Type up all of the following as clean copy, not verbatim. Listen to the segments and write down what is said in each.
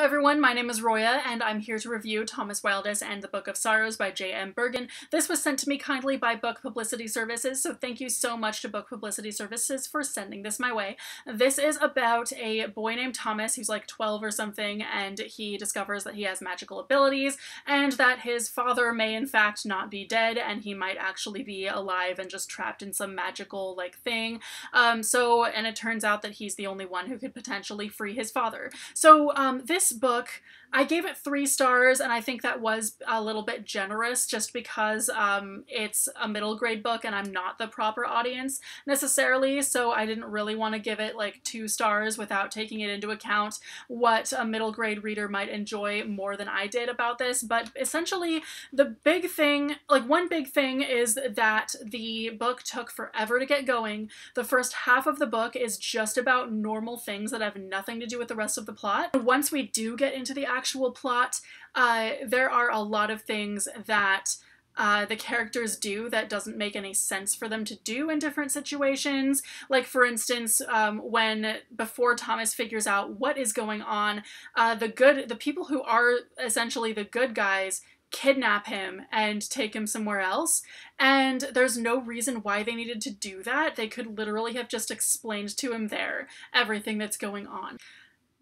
everyone, my name is Roya, and I'm here to review Thomas Wildus and the Book of Sorrows by J.M. Bergen. This was sent to me kindly by Book Publicity Services, so thank you so much to Book Publicity Services for sending this my way. This is about a boy named Thomas who's like 12 or something, and he discovers that he has magical abilities, and that his father may in fact not be dead, and he might actually be alive and just trapped in some magical like thing. And it turns out that he's the only one who could potentially free his father. So this book, I gave it 3 stars, and I think that was a little bit generous just because it's a middle grade book and I'm not the proper audience necessarily, so I didn't really want to give it like 2 stars without taking it into account what a middle grade reader might enjoy more than I did about this. But essentially the big thing, like one big thing, is that the book took forever to get going. The first half of the book is just about normal things that have nothing to do with the rest of the plot. Once we do get into the actual plot, there are a lot of things that the characters do that doesn't make any sense for them to do in different situations. Like, for instance, before Thomas figures out what is going on, the people who are essentially the good guys kidnap him and take him somewhere else, and there's no reason why they needed to do that. They could literally have just explained to him there everything that's going on.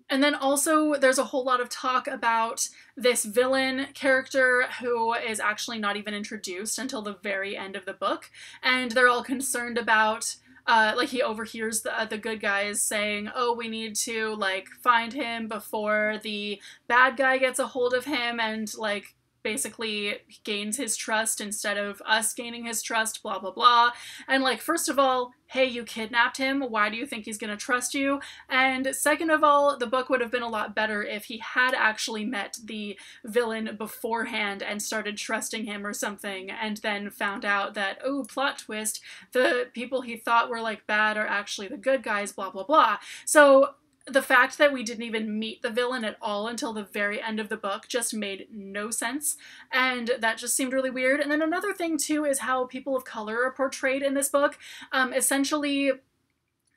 And then also there's a whole lot of talk about this villain character who is actually not even introduced until the very end of the book, and they're all concerned about like he overhears the good guys saying, oh, we need to like find him before the bad guy gets a hold of him and like basically gains his trust instead of us gaining his trust, blah blah blah. And like, first of all, hey, you kidnapped him, why do you think he's gonna trust you? And second of all, the book would have been a lot better if he had actually met the villain beforehand and started trusting him or something, and then found out that, oh, plot twist, the people he thought were like bad are actually the good guys, blah blah blah. So the fact that we didn't even meet the villain at all until the very end of the book just made no sense, and that just seemed really weird. And then another thing too is how people of color are portrayed in this book. Essentially,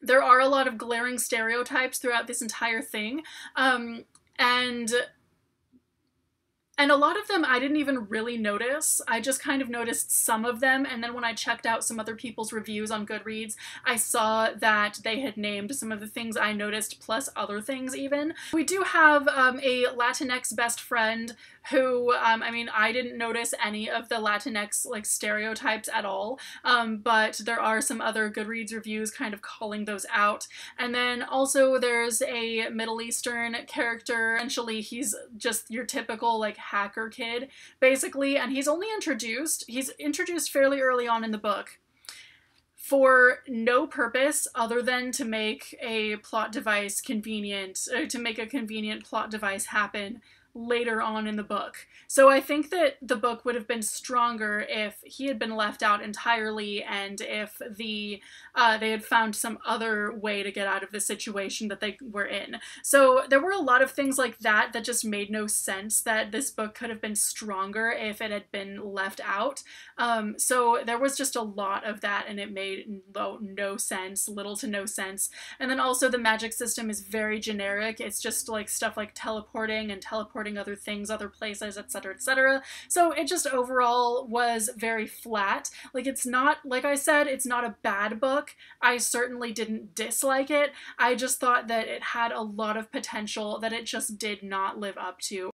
there are a lot of glaring stereotypes throughout this entire thing, and a lot of them I didn't even really notice. I just kind of noticed some of them, and then when I checked out some other people's reviews on Goodreads, I saw that they had named some of the things I noticed, plus other things even. We do have a Latinx best friend who, I mean, I didn't notice any of the Latinx like stereotypes at all, but there are some other Goodreads reviews kind of calling those out. And then also there's a Middle Eastern character. Essentially, he's just your typical like hacker kid, basically, and he's introduced fairly early on in the book for no purpose other than to make a plot device convenient, to make a convenient plot device happen later on in the book. So I think that the book would have been stronger if he had been left out entirely, and if they had found some other way to get out of the situation that they were in. So there were a lot of things like that that just made no sense, that this book could have been stronger if it had been left out. So there was just a lot of that, and it made no sense, little to no sense. And then also the magic system is very generic. It's just like stuff like teleporting and teleporting other things, other places, etc., etc. So it just overall was very flat. Like, it's not, like I said, it's not a bad book. I certainly didn't dislike it. I just thought that it had a lot of potential that it just did not live up to.